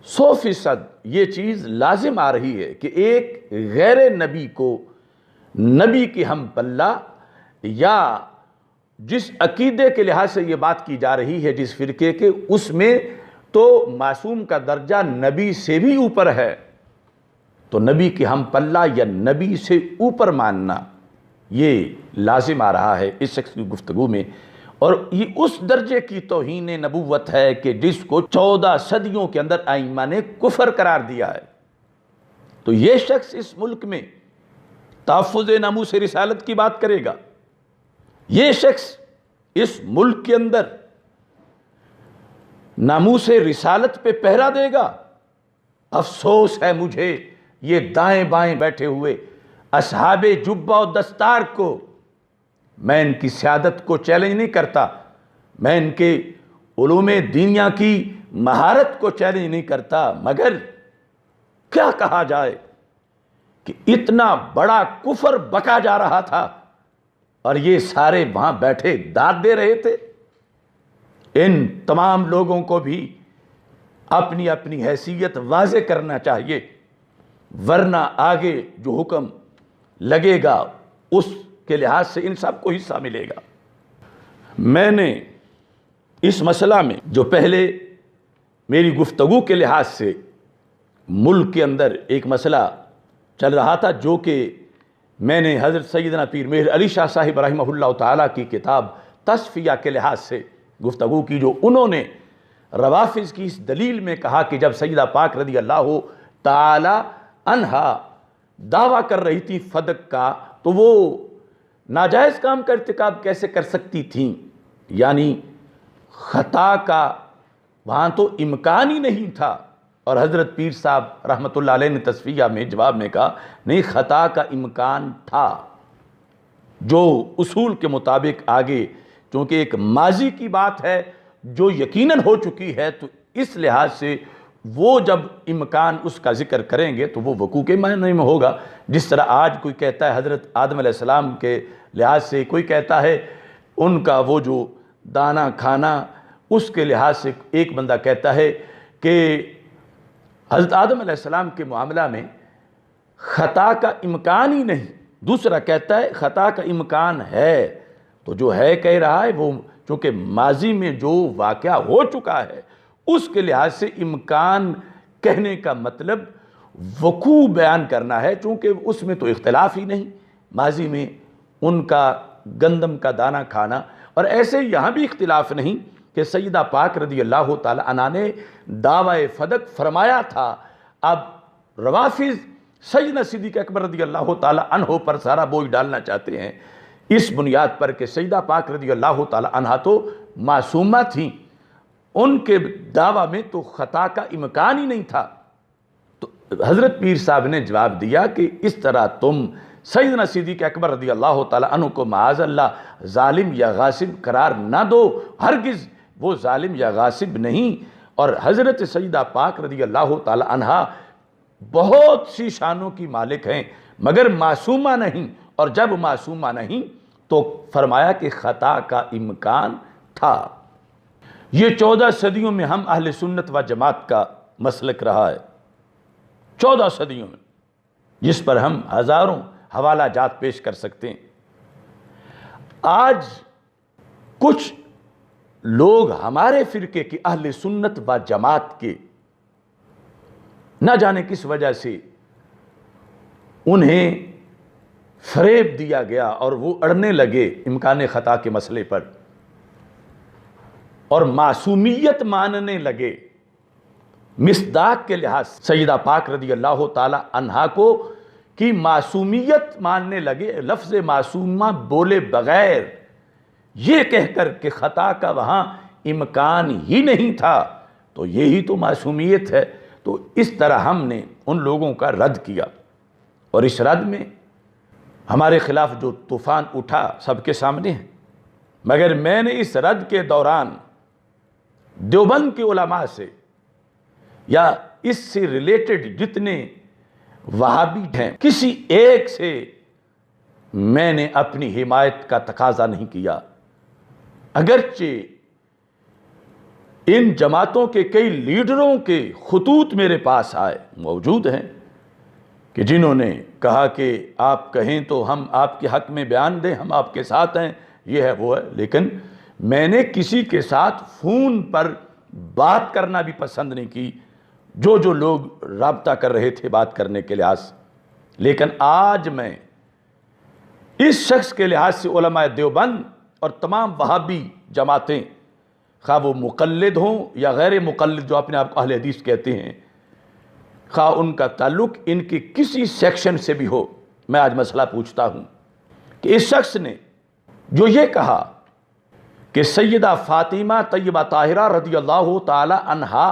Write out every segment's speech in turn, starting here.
100% یہ چیز لازم آ رہی ہے کہ ایک غیر نبی کو نبی کی ہم پلہ، یا جس عقیدے کے لحاظ سے یہ بات کی جا رہی ہے جس فرقے کے، اس میں تو معصوم کا درجہ نبی سے بھی اوپر ہے، تو نبی کی ہم پلہ یا نبی سے اوپر ماننا یہ لازم آ رہا ہے اس شخص کی گفتگو میں، اور یہ اس درجے کی توہین نبوت ہے کہ جس کو 14 صدیوں کے اندر ائمہ نے کفر قرار دیا ہے۔ تو یہ شخص اس ملک میں تحفظ ناموس رسالت کی بات کرے گا، یہ شخص اس ملک کے اندر ناموس رسالت پہ پہرا دے گا؟ افسوس ہے مجھے یہ دائیں بائیں بیٹھے ہوئے اصحاب جبہ و دستار کو، میں ان کی سیادت کو چیلنج نہیں کرتا، میں ان کے علوم دینیا کی مہارت کو چیلنج نہیں کرتا، مگر کیا کہا جائے کہ اتنا بڑا کفر بکا جا رہا تھا اور یہ سارے وہاں بیٹھے داد دے رہے تھے۔ ان تمام لوگوں کو بھی اپنی اپنی حیثیت واضح کرنا چاہیے، ورنہ آگے جو حکم لگے گا اس کے لحاظ سے ان سب کو حصہ ملے گا۔ میں نے اس مسئلہ میں جو پہلے میری گفتگو کے لحاظ سے ملک کے اندر ایک مسئلہ چل رہا تھا، جو کہ میں نے حضرت سیدنا پیر مہر علی شاہ صاحب رحمہ اللہ تعالیٰ کی کتاب تصفیہ کے لحاظ سے گفتگو کی، جو انہوں نے روافض کی اس دلیل میں کہا کہ جب سیدہ پاک رضی اللہ تعالی عنہا دعویٰ کر رہی تھی فدق کا، تو وہ ناجائز کام کا ارتکاب کیسے کر سکتی تھیں؟ یعنی خطا کا وہاں تو امکان ہی نہیں تھا، اور حضرت پیر صاحب رحمۃ اللہ علیہ نے تصفیہ میں جواب میں کہا نہیں، خطا کا امکان تھا، جو اصول کے مطابق آگے چونکہ ایک ماضی کی بات ہے جو یقیناً ہو چکی ہے، تو اس لحاظ سے وہ جب امکان اس کا ذکر کریں گے تو وہ وقوع کے معنی میں ہوگا۔ جس طرح آج کوئی کہتا ہے حضرت آدم علیہ السلام کے لحاظ سے، کوئی کہتا ہے ان کا وہ جو دانا کھانا، اس کے لحاظ سے ایک بندہ کہتا ہے کہ حضرت آدم علیہ السلام کے معاملہ میں خطا کا امکان ہی نہیں، دوسرا کہتا ہے خطا کا امکان ہے، تو جو ہے کہہ رہا ہے وہ چونکہ ماضی میں جو واقعہ ہو چکا ہے اس کے لحاظ سے امکان کہنے کا مطلب وقوع بیان کرنا ہے، چونکہ اس میں تو اختلاف ہی نہیں، ماضی میں ان کا گندم کا دانہ کھانا، اور ایسے یہاں بھی اختلاف نہیں کہ سیدہ پاک رضی اللہ تعالی عنہ نے دعوی فدق فرمایا تھا۔ اب روافض سیدنا صدیق اکبر رضی اللہ تعالی عنہ پر سارا بوجھ ڈالنا چاہتے ہیں اس بنیاد پر کہ سیدہ پاک رضی اللہ تعالی عنہ تو معصومہ تھیں، ان کے دعویٰ میں تو خطا کا امکان ہی نہیں تھا۔ تو حضرت پیر صاحب نے جواب دیا کہ اس طرح تم سیدنا صدیق اکبر رضی اللہ تعالی عنہ کو معاذ اللہ ظالم یا غاصب قرار نہ دو، ہرگز وہ ظالم یا غاصب نہیں، اور حضرت سیدہ پاک رضی اللہ تعالی عنہ بہت سی شانوں کی مالک ہیں مگر معصومہ نہیں، اور جب معصومہ نہیں تو فرمایا کہ خطا کا امکان تھا۔ یہ 14 صدیوں میں ہم اہل سنت و جماعت کا مسلک رہا ہے، 14 صدیوں میں، جس پر ہم ہزاروں حوالہ جات پیش کر سکتے ہیں۔ آج کچھ لوگ ہمارے فرقے کی اہل سنت و جماعت کے نہ جانے کس وجہ سے انہیں فریب دیا گیا اور وہ اڑنے لگے امکان خطا کے مسئلے پر اور معصومیت ماننے لگے، مصداق کے لحاظ سیدہ پاک رضی اللہ تعالی عنہا کو کی معصومیت ماننے لگے، لفظ معصومہ بولے بغیر یہ کہہ کر کہ خطا کا وہاں امکان ہی نہیں تھا، تو یہی تو معصومیت ہے۔ تو اس طرح ہم نے ان لوگوں کا رد کیا، اور اس رد میں ہمارے خلاف جو طوفان اٹھا سب کے سامنے ہے، مگر میں نے اس رد کے دوران دیوبند کے علماء سے یا اس سے ریلیٹڈ جتنے وہابی ہیں کسی ایک سے میں نے اپنی حمایت کا تقاضا نہیں کیا، اگرچہ ان جماعتوں کے کئی لیڈروں کے خطوط میرے پاس آئے، موجود ہیں، کہ جنہوں نے کہا کہ آپ کہیں تو ہم آپ کے حق میں بیان دیں، ہم آپ کے ساتھ ہیں، یہ ہے وہ ہے، لیکن میں نے کسی کے ساتھ فون پر بات کرنا بھی پسند نہیں کی، جو لوگ رابطہ کر رہے تھے بات کرنے کے لحاظ سے۔ لیکن آج میں اس شخص کے لحاظ سے علماء دیوبند اور تمام وہابی جماعتیں، خواہ وہ مقلد ہوں یا غیر مقلد جو اپنے آپ کو اہل حدیث کہتے ہیں، خواہ ان کا تعلق ان کی کسی سیکشن سے بھی ہو، میں آج مسئلہ پوچھتا ہوں کہ اس شخص نے جو یہ کہا کہ سیدہ فاطمہ طیبہ طاہرہ رضی اللہ تعالی عنہا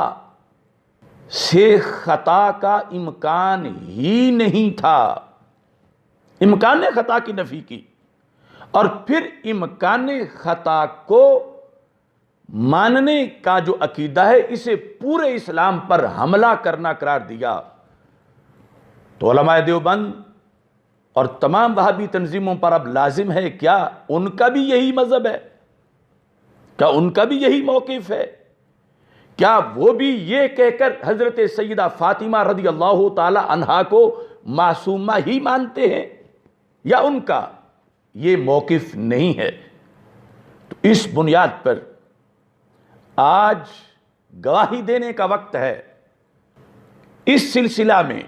سے خطا کا امکان ہی نہیں تھا، امکان خطا کی نفی کی، اور پھر امکان خطا کو ماننے کا جو عقیدہ ہے اسے پورے اسلام پر حملہ کرنا قرار دیا، تو علماء دیوبند اور تمام وہابی تنظیموں پر اب لازم ہے کیا ان کا بھی یہی مذہب ہے؟ کیا ان کا بھی یہی موقف ہے؟ کیا وہ بھی یہ کہہ کر حضرت سیدہ فاطمہ رضی اللہ تعالی عنہا کو معصومہ ہی مانتے ہیں، یا ان کا یہ موقف نہیں ہے؟ تو اس بنیاد پر آج گواہی دینے کا وقت ہے، اس سلسلہ میں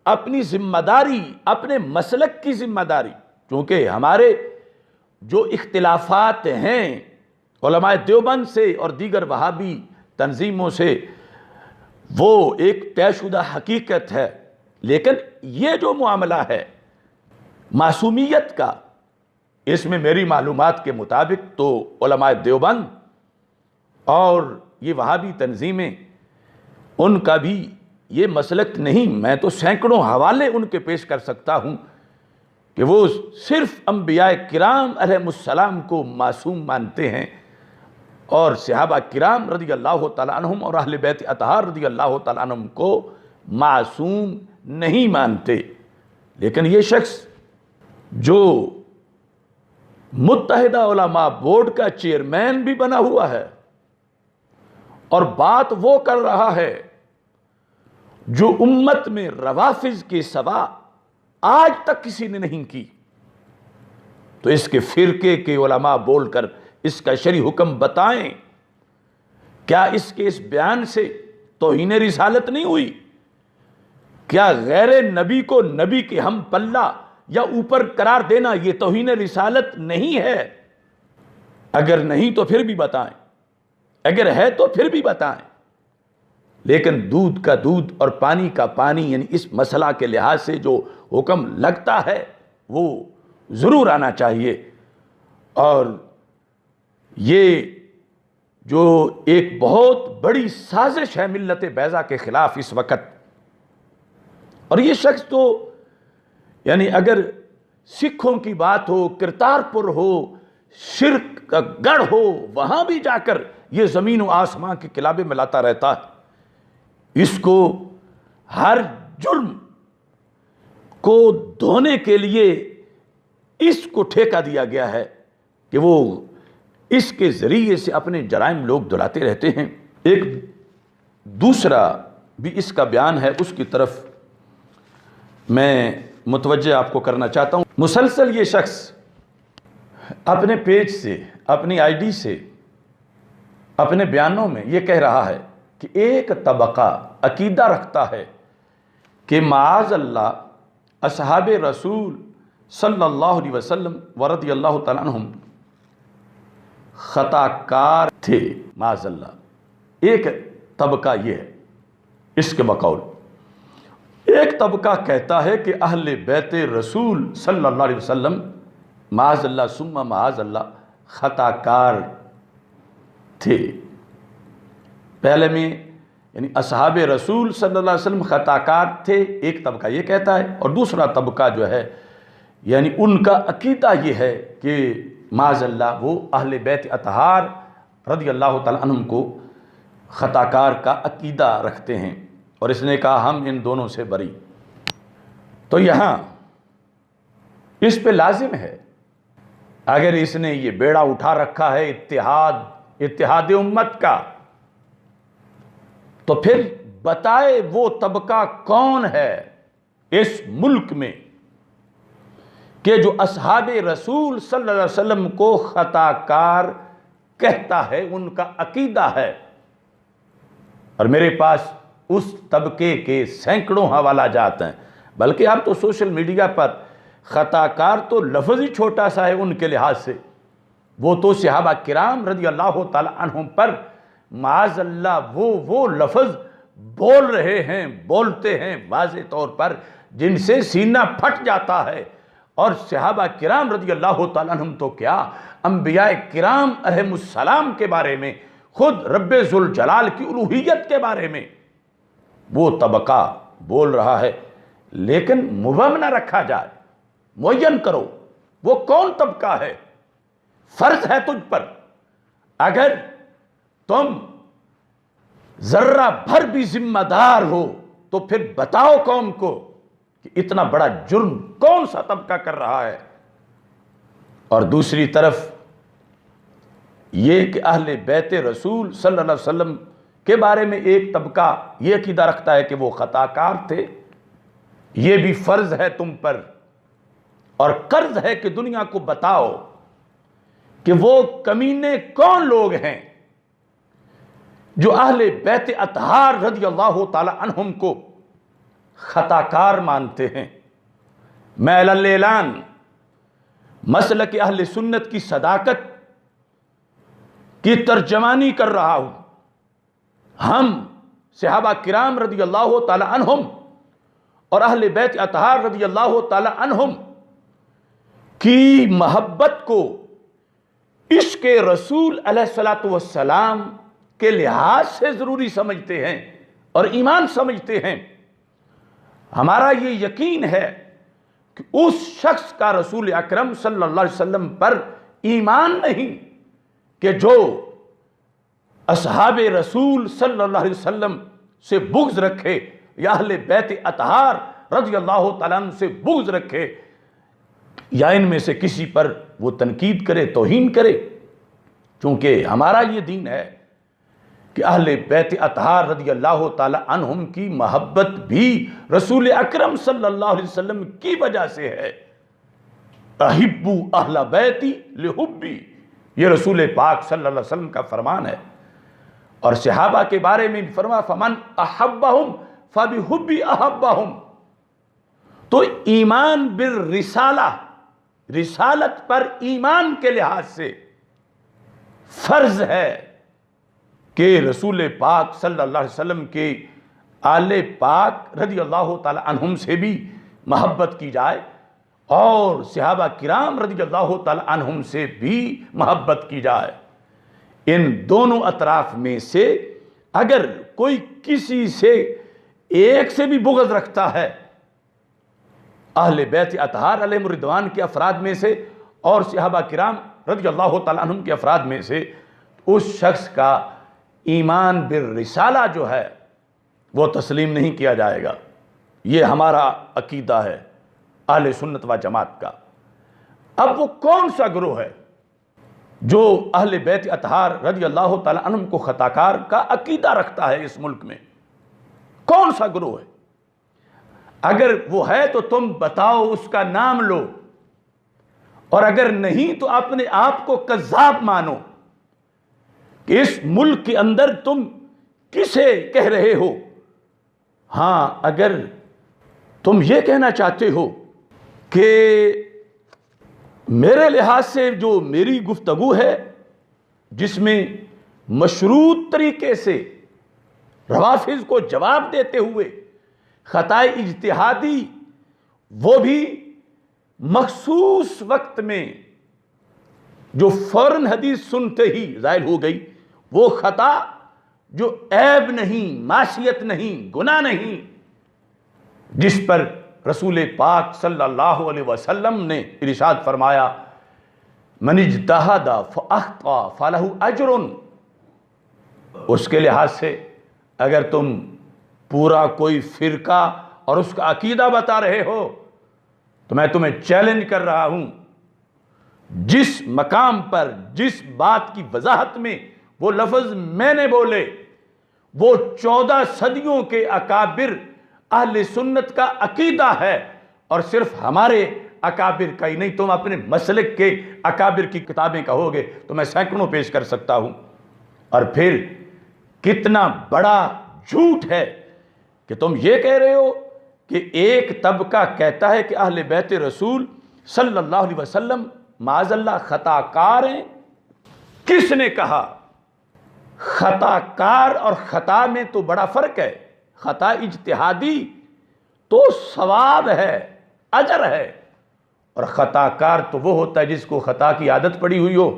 اپنی ذمہ داری، اپنے مسلک کی ذمہ داری، کیونکہ ہمارے جو اختلافات ہیں علماء دیوبند سے اور دیگر وہابی تنظیموں سے، وہ ایک طے شدہ حقیقت ہے، لیکن یہ جو معاملہ ہے معصومیت کا، اس میں میری معلومات کے مطابق تو علماء دیوبند اور یہ وہابی تنظیمیں، ان کا بھی یہ مسلک نہیں۔ میں تو سینکڑوں حوالے ان کے پیش کر سکتا ہوں کہ وہ صرف انبیاء کرام علیہ السلام کو معصوم مانتے ہیں، اور صحابہ کرام رضی اللہ تعالیٰ عنہم اور اہل بیت اطہار رضی اللہ تعالیٰ عنہم کو معصوم نہیں مانتے۔ لیکن یہ شخص جو متحدہ علماء بورڈ کا چیئرمین بھی بنا ہوا ہے، اور بات وہ کر رہا ہے جو امت میں روافض کے سوا آج تک کسی نے نہیں کی، تو اس کے فرقے کے علماء بول کر اس کا شرعی حکم بتائیں۔ کیا اس کے اس بیان سے توہین رسالت نہیں ہوئی؟ کیا غیر نبی کو نبی کے ہم پلہ یا اوپر قرار دینا یہ توہین رسالت نہیں ہے؟ اگر نہیں تو پھر بھی بتائیں، اگر ہے تو پھر بھی بتائیں۔ لیکن دودھ کا دودھ اور پانی کا پانی، یعنی اس مسئلہ کے لحاظ سے جو حکم لگتا ہے وہ ضرور آنا چاہیے۔ اور یہ جو ایک بہت بڑی سازش ہے ملت بیضا کے خلاف اس وقت، اور یہ شخص تو یعنی اگر سکھوں کی بات ہو، کرتارپور ہو، شرک کا گڑھ ہو، وہاں بھی جا کر یہ زمین و آسمان کے کلابے میں لاتا رہتا ہے۔ اس کو ہر جرم کو دھونے کے لیے اس کو ٹھیکہ دیا گیا ہے کہ وہ اس کے ذریعے سے اپنے جرائم لوگ دھلاتے رہتے ہیں۔ ایک دوسرا بھی اس کا بیان ہے، اس کی طرف میں متوجہ آپ کو کرنا چاہتا ہوں۔ مسلسل یہ شخص اپنے پیج سے، اپنی آئی ڈی سے، اپنے بیانوں میں یہ کہہ رہا ہے کہ ایک طبقہ عقیدہ رکھتا ہے کہ معاذ اللہ اصحاب رسول صلی اللہ علیہ وسلم ورضی اللہ تعالیٰ عنہم خطا کار تھے، معاذ اللہ۔ ایک طبقہ یہ ہے اس کے بقول۔ ایک طبقہ کہتا ہے کہ اہل بیت رسول صلی اللہ علیہ وسلم معاذ اللہ ثم معاذ اللہ خطا کار تھے۔ پہلے میں یعنی اصحاب رسول صلی اللہ علیہ وسلم خطا کار تھے، ایک طبقہ یہ کہتا ہے، اور دوسرا طبقہ جو ہے یعنی ان کا عقیدہ یہ ہے کہ معاذ اللہ وہ اہل بیت اطہار رضی اللہ تعالیٰ عنہم کو خطا کار کا عقیدہ رکھتے ہیں، اور اس نے کہا ہم ان دونوں سے بری۔ تو یہاں اس پہ لازم ہے، اگر اس نے یہ بیڑا اٹھا رکھا ہے اتحاد امت کا، تو پھر بتائے وہ طبقہ کون ہے اس ملک میں کہ جو اصحاب رسول صلی اللہ علیہ وسلم کو خطا کار کہتا ہے، ان کا عقیدہ ہے۔ اور میرے پاس اس طبقے کے سینکڑوں حوالہ جات ہیں، بلکہ اب تو سوشل میڈیا پر خطا کار تو لفظ ہی چھوٹا سا ہے ان کے لحاظ سے، وہ تو صحابہ کرام رضی اللہ تعالی عنہم پر معاذ اللہ وہ لفظ بول رہے ہیں، بولتے ہیں واضح طور پر، جن سے سینہ پھٹ جاتا ہے۔ اور صحابہ کرام رضی اللہ تعالیٰ عنہم تو کیا، انبیاء کرام علیہم السلام کے بارے میں، خود رب ذوالجلال کی الوہیت کے بارے میں وہ طبقہ بول رہا ہے، لیکن مبہم نہ رکھا جائے، معین کرو وہ کون طبقہ ہے۔ فرض ہے تجھ پر، اگر تم ذرہ بھر بھی ذمہ دار ہو تو پھر بتاؤ قوم کو کہ اتنا بڑا جرم کون سا طبقہ کر رہا ہے۔ اور دوسری طرف یہ کہ اہل بیت رسول صلی اللہ علیہ وسلم کے بارے میں ایک طبقہ یہ عقیدہ رکھتا ہے کہ وہ خطا کار تھے، یہ بھی فرض ہے تم پر، اور قرض ہے کہ دنیا کو بتاؤ کہ وہ کمینے کون لوگ ہیں جو اہل بیت اطہار رضی اللہ تعالی عنہم کو خطا کار مانتے ہیں۔ میں اعلان مسلک اہل سنت کی صداقت کی ترجمانی کر رہا ہوں۔ ہم صحابہ کرام رضی اللہ تعالی عنہم اور اہل بیت اطہار رضی اللہ تعالی عنہم کی محبت کو عشق رسول علیہ السلام کے لحاظ سے ضروری سمجھتے ہیں اور ایمان سمجھتے ہیں۔ ہمارا یہ یقین ہے کہ اس شخص کا رسول اکرم صلی اللہ علیہ وسلم پر ایمان نہیں کہ جو اصحاب رسول صلی اللہ علیہ وسلم سے بغض رکھے یا اہل بیت اطہار رضی اللہ تعالیٰ عنہ سے بغض رکھے، یا ان میں سے کسی پر وہ تنقید کرے، توہین کرے، چونکہ ہمارا یہ دین ہے کہ اہل بیت اطہار رضی اللہ تعالی عنہم کی محبت بھی رسول اکرم صلی اللہ علیہ وسلم کی وجہ سے ہے۔ احبو اہل بیتی لحبی، یہ رسول پاک صلی اللہ علیہ وسلم کا فرمان ہے۔ اور صحابہ کے بارے میں فرما فمن احبہم فبحبی احبہم، تو ایمان بالرسالہ، رسالت پر ایمان کے لحاظ سے فرض ہے کہ رسول پاک صلی اللہ علیہ وسلم کے آل پاک رضی اللہ تعالی عنہم سے بھی محبت کی جائے اور صحابہ کرام رضی اللہ تعالی عنہم سے بھی محبت کی جائے۔ ان دونوں اطراف میں سے اگر کوئی کسی سے ایک سے بھی بغض رکھتا ہے، اہل بیت اطہار علیہم الرضوان کے افراد میں سے اور صحابہ کرام رضی اللہ تعالی عنہم کے افراد میں سے، اس شخص کا ایمان بالرسالہ جو ہے وہ تسلیم نہیں کیا جائے گا۔ یہ ہمارا عقیدہ ہے اہل سنت و جماعت کا۔ اب وہ کون سا گروہ ہے جو اہل بیت اطہار رضی اللہ تعالی عنہم کو خطا کار کا عقیدہ رکھتا ہے اس ملک میں؟ کون سا گروہ ہے؟ اگر وہ ہے تو تم بتاؤ، اس کا نام لو، اور اگر نہیں تو اپنے آپ کو کذاب مانو کہ اس ملک کے اندر تم کسے کہہ رہے ہو۔ ہاں، اگر تم یہ کہنا چاہتے ہو کہ میرے لحاظ سے جو میری گفتگو ہے جس میں مشروط طریقے سے روافض کو جواب دیتے ہوئے خطائے اجتہادی وہ بھی مخصوص وقت میں جو فوراً حدیث سنتے ہی ظاہر ہو گئی، وہ خطا جو عیب نہیں، معصیت نہیں، گناہ نہیں، جس پر رسول پاک صلی اللہ علیہ وسلم نے ارشاد فرمایا من اجتہد فاخطأ فلہ اجر، اس کے لحاظ سے اگر تم پورا کوئی فرقہ اور اس کا عقیدہ بتا رہے ہو تو میں تمہیں چیلنج کر رہا ہوں، جس مقام پر جس بات کی وضاحت میں وہ لفظ میں نے بولے وہ 14 صدیوں کے اکابر اہل سنت کا عقیدہ ہے، اور صرف ہمارے اکابر کا ہی نہیں، تم اپنے مسلک کے اکابر کی کتابیں کہو گے تو میں سینکڑوں پیش کر سکتا ہوں۔ اور پھر کتنا بڑا جھوٹ ہے کہ تم یہ کہہ رہے ہو کہ ایک طبقہ کہتا ہے کہ اہل بیت رسول صلی اللہ علیہ وسلم معاذ اللہ خطا کار ہیں۔ کس نے کہا؟ خطا کار اور خطا میں تو بڑا فرق ہے۔ خطا اجتہادی تو ثواب ہے، اجر ہے، اور خطا کار تو وہ ہوتا ہے جس کو خطا کی عادت پڑی ہوئی ہو۔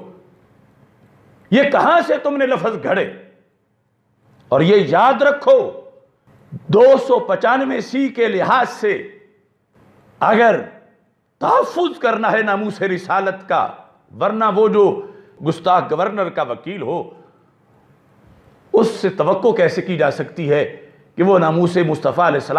یہ کہاں سے تم نے لفظ گھڑے؟ اور یہ یاد رکھو 295 کے لحاظ سے اگر تحفظ کرنا ہے ناموس رسالت کا، ورنہ وہ جو گستاخ گورنر کا وکیل ہو اس سے توقع کیسے کی جا سکتی ہے کہ وہ ناموس مصطفیٰ علیہ السلام